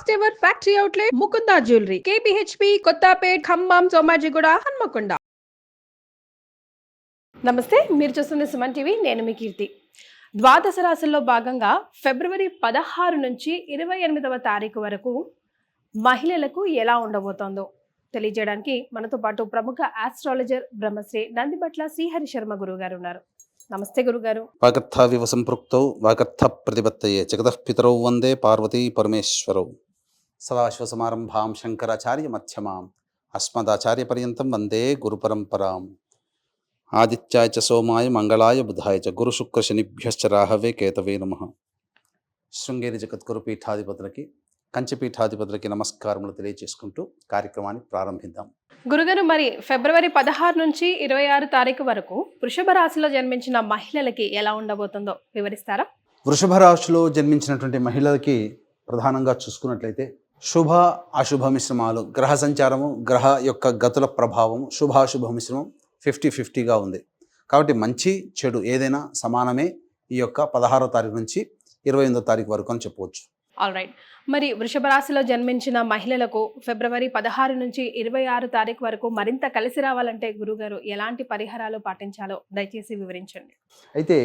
First ever factory outlet Mukunda jewellery KPHB Kothapet Khammam Somajiguda Hanamkonda. నమస్తే, మీరు చూస్తున్న సుమన్ టీవీ. నేను మీ కీర్తి. ద్వాదశ రాశుల్లో భాగంగా ఫిబ్రవరి 16 నుంచి 28వ తారీఖు వరకు మహిళలకు ఎలా ఉండబోతోందో తెలియజేయడానికి మనతో పాటు ప్రముఖ ఆస్ట్రాలజర్ బ్రహ్మశ్రీ నందిబట్ల శ్రీహరి శర్మ గురువు గారు ఉన్నారు. నమస్తే గురుగారు. వాగర్థావివ సంపృక్తౌ వాగర్థ ప్రతిపత్తయే జగతః పితరౌ వందే పార్వతీ పరమేశ్వరౌ. సదాశివసమారంభాం శంకరాచార్య మధ్యమాం అస్మదాచార్య పర్యంతం వందే గురు పరంపరాం. ఆదిత్యాయ చ సోమాయ మంగళాయ బుధాయ చ గురు శుక్ర శనిభ్యశ్చ రాహవే కేతవే నమః. శృంగేరి జగద్గురు పీఠాధిపతులకి, కంచిపీఠాధిపతులకి నమస్కారములు తెలియజేసుకుంటూ కార్యక్రమాన్ని ప్రారంభిద్దాం. గురుగారు, మరి ఫిబ్రవరి 16 నుంచి 26 తారీఖు వరకు వృషభ రాశిలో జన్మించిన మహిళలకి ఎలా ఉండబోతుందో వివరిస్తారా? వృషభ రాశిలో జన్మించినటువంటి మహిళలకి ప్రధానంగా చూసుకున్నట్లయితే శుభ అశుభ మిశ్రమాలు, గ్రహ సంచారము, గ్రహ యొక్క గతుల ప్రభావం, శుభాశుభ మిశ్రమం 50-50గా ఉంది. కాబట్టి మంచి చెడు ఏదైనా సమానమే ఈ యొక్క 16వ తారీఖు నుంచి 28వ తారీఖు వరకు అని చెప్పవచ్చు. All right. మరి వృషభ రాశిలో జన్మించిన మహిళలకు ఫిబ్రవరి 16 నుంచి 26 తారీఖు వరకు మరింత కలిసి రావాలంటే గురుగారు ఎలాంటి పరిహారాలు పాటించాలో దయచేసి వివరించండి. అయితే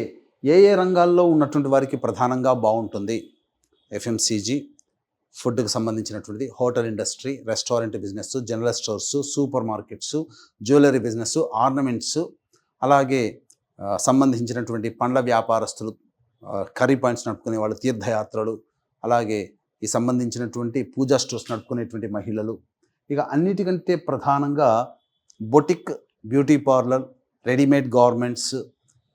ఏ రంగాల్లో ఉన్నటువంటి వారికి ప్రధానంగా బాగుంటుంది? ఎఫ్ఎంసీజీ, ఫుడ్కి సంబంధించినటువంటిది, hotel industry, restaurant business, general stores, super markets, jewellery business, ornaments, అలాగే సంబంధించినటువంటి పండ్ల వ్యాపారస్తులు, కర్రీ పాయింట్స్ నడుపుకునే వాళ్ళు, తీర్థయాత్రలు, అలాగే ఈ సంబంధించినటువంటి పూజా స్టోర్స్ నడుపుకునేటువంటి మహిళలు, ఇక అన్నిటికంటే ప్రధానంగా boutique, beauty parlour, readymade garments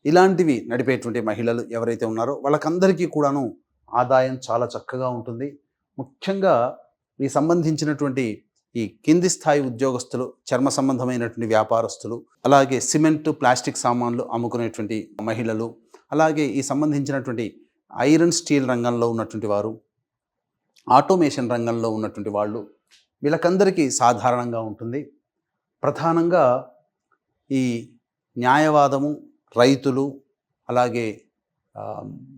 ఇలాంటివి నడిపేటువంటి మహిళలు ఎవరైతే ఉన్నారో వాళ్ళకందరికీ కూడాను ఆదాయం చాలా చక్కగా ఉంటుంది. ముఖ్యంగా ఈ సంబంధించినటువంటి ఈ కింది స్థాయి ఉద్యోగస్తులు, చర్మ సంబంధమైనటువంటి వ్యాపారస్తులు, అలాగే సిమెంట్, ప్లాస్టిక్ సామాన్లు అమ్ముకునేటువంటి మహిళలు, అలాగే ఈ సంబంధించినటువంటి ఐరన్ స్టీల్ రంగంలో ఉన్నటువంటి వారు, ఆటోమేషన్ రంగంలో ఉన్నటువంటి వాళ్ళు, వీళ్ళకందరికీ సాధారణంగా ఉంటుంది. ప్రధానంగా ఈ న్యాయవాదము, రైతులు, అలాగే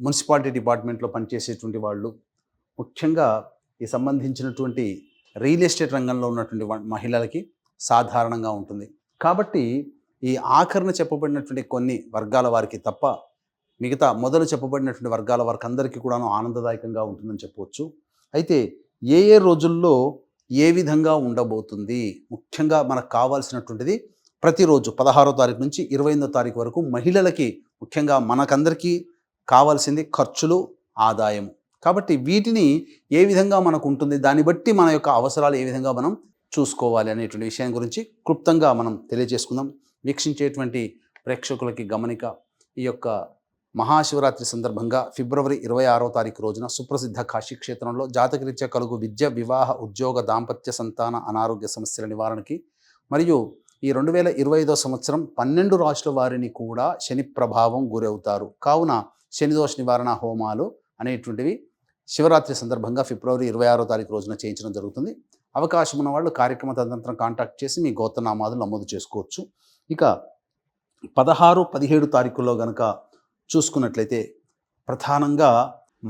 మున్సిపాలిటీ డిపార్ట్మెంట్లో పనిచేసేటువంటి వాళ్ళు, ముఖ్యంగా ఈ సంబంధించినటువంటి రియల్ ఎస్టేట్ రంగంలో ఉన్నటువంటి మహిళలకి సాధారణంగా ఉంటుంది. కాబట్టి ఈ ఆఖరణ చెప్పబడినటువంటి కొన్ని వర్గాల వారికి తప్ప మిగతా మొదలు చెప్పబడినటువంటి వర్గాల వారికి అందరికీ కూడాను ఆనందదాయకంగా ఉంటుందని చెప్పవచ్చు. అయితే ఏ రోజుల్లో ఏ విధంగా ఉండబోతుంది? ముఖ్యంగా మనకు కావాల్సినటువంటిది ప్రతిరోజు 16వ తారీఖు నుంచి 28వ తారీఖు వరకు మహిళలకి ముఖ్యంగా మనకందరికీ కావాల్సింది ఖర్చులు, ఆదాయం. కాబట్టి వీటిని ఏ విధంగా మనకు ఉంటుంది, దాన్ని బట్టి మన యొక్క అవసరాలు ఏ విధంగా మనం చూసుకోవాలి అనేటువంటి విషయం గురించి క్లుప్తంగా మనం తెలియజేసుకుందాం. వీక్షించేటువంటి ప్రేక్షకులకి గమనిక, ఈ యొక్క మహాశివరాత్రి సందర్భంగా ఫిబ్రవరి 26వ తారీఖు రోజున సుప్రసిద్ధ కాశీ క్షేత్రంలో జాతకరీత్యా కలుగు విద్య, వివాహ, ఉద్యోగ, దాంపత్య, సంతాన, అనారోగ్య సమస్యల నివారణకి మరియు ఈ 2025వ సంవత్సరం 12 రాశుల వారిని కూడా శని ప్రభావం గురవుతారు. కావున శనిదోష నివారణ హోమాలు అనేటువంటివి శివరాత్రి సందర్భంగా ఫిబ్రవరి 26వ తారీఖు రోజున చేయించడం జరుగుతుంది. అవకాశం ఉన్న వాళ్ళు కార్యక్రమ తదనంతరం కాంటాక్ట్ చేసి మీ గోత్రనామాదులు నమోదు చేసుకోవచ్చు. ఇక 16, 17 తారీఖుల్లో కనుక చూసుకున్నట్లయితే ప్రధానంగా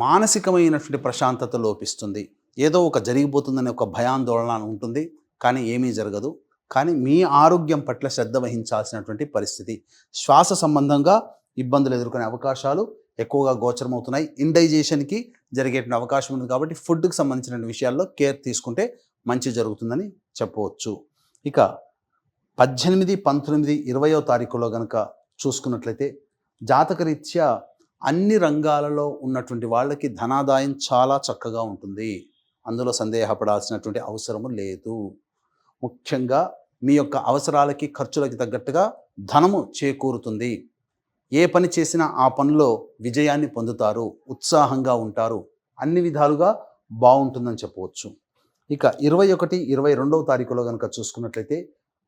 మానసికమైనటువంటి ప్రశాంతత లోపిస్తుంది. ఏదో ఒక జరిగిపోతుందనే ఒక భయాందోళన ఉంటుంది, కానీ ఏమీ జరగదు. కానీ మీ ఆరోగ్యం పట్ల శ్రద్ధ వహించాల్సినటువంటి పరిస్థితి, శ్వాస సంబంధంగా ఇబ్బందులు ఎదుర్కొనే అవకాశాలు ఎక్కువగా గోచరమవుతున్నాయి. ఇండైజేషన్కి జరిగేటువంటి అవకాశం ఉంది. కాబట్టి ఫుడ్కి సంబంధించిన విషయాల్లో కేర్ తీసుకుంటే మంచి జరుగుతుందని చెప్పవచ్చు. ఇక 18, 19, 20వ తారీఖులో కనుక చూసుకున్నట్లయితే జాతకరీత్యా అన్ని రంగాలలో ఉన్నటువంటి వాళ్ళకి ధనాదాయం చాలా చక్కగా ఉంటుంది. అందులో సందేహపడాల్సినటువంటి అవసరము లేదు. ముఖ్యంగా మీ యొక్క అవసరాలకి, ఖర్చులకి తగ్గట్టుగా ధనము చేకూరుతుంది. ఏ పని చేసినా ఆ పనిలో విజయాన్ని పొందుతారు, ఉత్సాహంగా ఉంటారు, అన్ని విధాలుగా బాగుంటుందని చెప్పవచ్చు. ఇక 21, 22వ తారీఖులో కనుక చూసుకున్నట్లయితే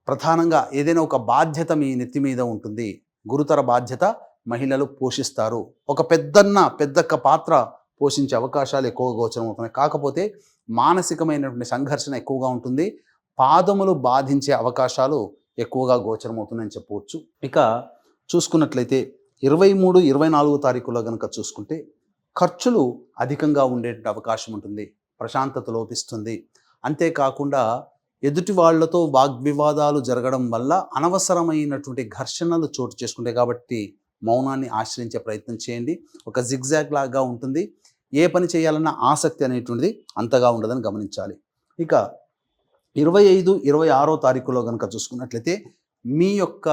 ప్రధానంగా ఏదైనా ఒక బాధ్యత మీ నెత్తి మీద ఉంటుంది. గురుతర బాధ్యత మహిళలు పోషిస్తారు. ఒక పెద్దక్క పాత్ర పోషించే అవకాశాలు ఎక్కువగా గోచరం అవుతున్నాయి. కాకపోతే మానసికమైనటువంటి సంఘర్షణ ఎక్కువగా ఉంటుంది. పాదములు బాధించే అవకాశాలు ఎక్కువగా గోచరమవుతున్నాయని చెప్పవచ్చు. ఇక చూసుకున్నట్లయితే 23, 24 తారీఖుల్లో కనుక చూసుకుంటే ఖర్చులు అధికంగా ఉండేటువంటి అవకాశం ఉంటుంది. ప్రశాంతత లోపిస్తుంది. అంతేకాకుండా ఎదుటి వాళ్లతో వాగ్వివాదాలు జరగడం వల్ల అనవసరమైనటువంటి ఘర్షణలు చోటు చేసుకుంటాయి. కాబట్టి మౌనాన్ని ఆశ్రయించే ప్రయత్నం చేయండి. ఒక జిగ్జాగ్ లాగా ఉంటుంది. ఏ పని చేయాలన్న ఆసక్తి అనేటువంటిది అంతగా ఉండదని గమనించాలి. ఇక 25, 26 తారీఖులో కనుక చూసుకున్నట్లయితే మీ యొక్క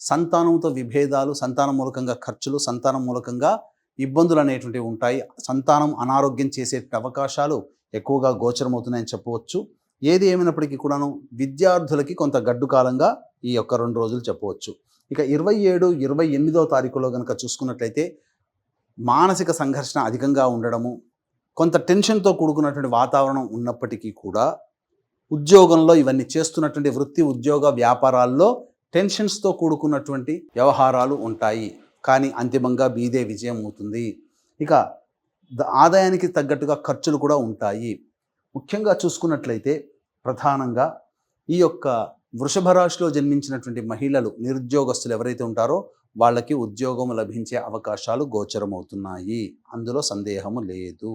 సంతానంతో విభేదాలు, సంతానం మూలకంగా ఖర్చులు, సంతానం మూలకంగా ఇబ్బందులు అనేటువంటివి ఉంటాయి. సంతానం అనారోగ్యం చేసే అవకాశాలు ఎక్కువగా గోచరమవుతున్నాయని చెప్పవచ్చు. ఏది ఏమైనప్పటికీ కూడాను విద్యార్థులకి కొంత గడ్డు కాలంగా ఈ యొక్క 2 రోజులు చెప్పవచ్చు. ఇక 27, 28వ తారీఖులో కనుక చూసుకున్నట్లయితే మానసిక సంఘర్షణ అధికంగా ఉండడము, కొంత టెన్షన్తో కూడుకున్నటువంటి వాతావరణం ఉన్నప్పటికీ కూడా ఉద్యోగంలో ఇవన్నీ చేస్తున్నటువంటి వృత్తి, ఉద్యోగ, వ్యాపారాల్లో టెన్షన్స్తో కూడుకున్నటువంటి వ్యవహారాలు ఉంటాయి. కానీ అంతిమంగా మీదే విజయం అవుతుంది. ఇక ఆదాయానికి తగ్గట్టుగా ఖర్చులు కూడా ఉంటాయి. ముఖ్యంగా చూసుకున్నట్లయితే ప్రధానంగా ఈ యొక్క వృషభ రాశిలో జన్మించినటువంటి మహిళలు, నిరుద్యోగస్తులు ఎవరైతే ఉంటారో వాళ్ళకి ఉద్యోగం లభించే అవకాశాలు గోచరమవుతున్నాయి. అందులో సందేహము లేదు.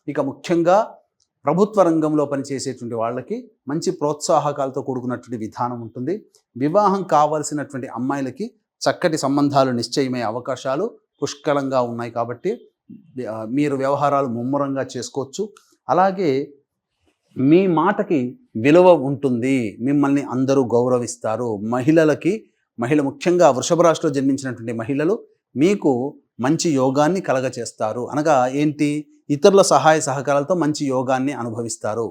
ఇక ముఖ్యంగా ప్రభుత్వ రంగంలో పనిచేసేటువంటి వాళ్ళకి మంచి ప్రోత్సాహకాలతో కూడుకున్నటువంటి విధానం ఉంటుంది. వివాహం కావాల్సినటువంటి అమ్మాయిలకి చక్కటి సంబంధాలు నిశ్చయమయ్యే అవకాశాలు పుష్కలంగా ఉన్నాయి. కాబట్టి మీరు వ్యవహారాలు ముమ్మరంగా చేసుకోవచ్చు. అలాగే మీ మాటకి విలువ ఉంటుంది. మిమ్మల్ని అందరూ గౌరవిస్తారు. మహిళ ముఖ్యంగా వృషభ రాశిలో జన్మించినటువంటి మహిళలు మీకు మంచి యోగాన్ని కలగచేస్తారు. అనగా ఏంటి? ఇతరుల సహాయ సహకారాలతో మంచి యోగాన్ని అనుభవిస్తారు.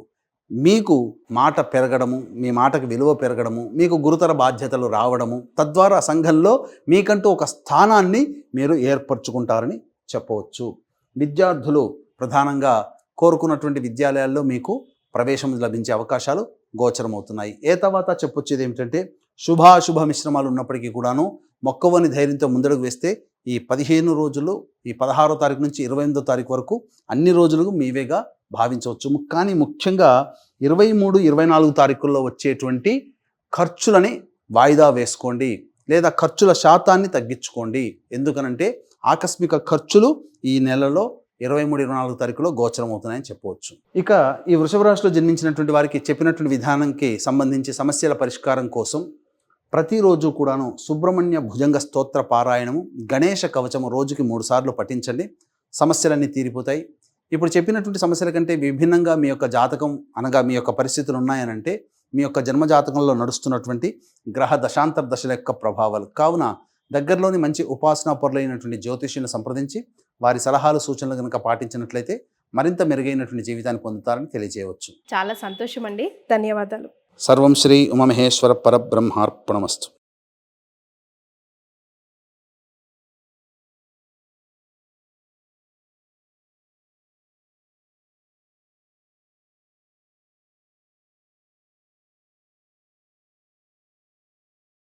మీకు మాట పెరగడము, మీ మాటకు విలువ పెరగడము, మీకు గురుతర బాధ్యతలు రావడము, తద్వారా సంఘంలో మీకంటూ ఒక స్థానాన్ని మీరు ఏర్పరచుకుంటారని చెప్పవచ్చు. విద్యార్థులు ప్రధానంగా కోరుకున్నటువంటి విద్యాలయాల్లో మీకు ప్రవేశం లభించే అవకాశాలు గోచరమవుతున్నాయి. తర్వాత చెప్పొచ్చేది ఏమిటంటే శుభాశుభ మిశ్రమాలు ఉన్నప్పటికీ కూడాను మొక్కవని ధైర్యంతో ముందడుగు వేస్తే ఈ 15 రోజులు, ఈ 16వ తారీఖు నుంచి 28వ తారీఖు వరకు అన్ని రోజులకు మీవేగా భావించవచ్చు. కానీ ముఖ్యంగా 23, 24 తారీఖుల్లో వచ్చేటువంటి ఖర్చులని వాయిదా వేసుకోండి, లేదా ఖర్చుల శాతాన్ని తగ్గించుకోండి. ఎందుకనంటే ఆకస్మిక ఖర్చులు ఈ నెలలో 23, 24 తారీఖులో గోచరం అవుతున్నాయని చెప్పవచ్చు. ఇక ఈ వృషభ రాశిలో జన్మించినటువంటి వారికి చెప్పినటువంటి విధానంకి సంబంధించి సమస్యల పరిష్కారం కోసం ప్రతిరోజు కూడాను సుబ్రహ్మణ్య భుజంగ స్తోత్ర పారాయణము, గణేష కవచము రోజుకి 3 సార్లు పఠించండి. సమస్యలన్నీ తీరిపోతాయి. ఇప్పుడు చెప్పినటువంటి సమస్యల కంటే విభిన్నంగా మీ యొక్క జాతకం అనగా మీ యొక్క పరిస్థితులు ఉన్నాయనంటే మీ యొక్క జన్మజాతకంలో నడుస్తున్నటువంటి గ్రహ దశాంతర దశల యొక్క ప్రభావాలు. కావున దగ్గరలోని మంచి ఉపాసనా పరులైనటువంటి జ్యోతిష్యులను సంప్రదించి వారి సలహాలు, సూచనలు కనుక పాటించినట్లయితే మరింత మెరుగైనటువంటి జీవితాన్ని పొందుతారని తెలియజేయవచ్చు. చాలా సంతోషం అండి. ధన్యవాదాలు. సర్వం శ్రీ ఉమామహేశ్వర పరబ్రహ్మార్పణమస్తు.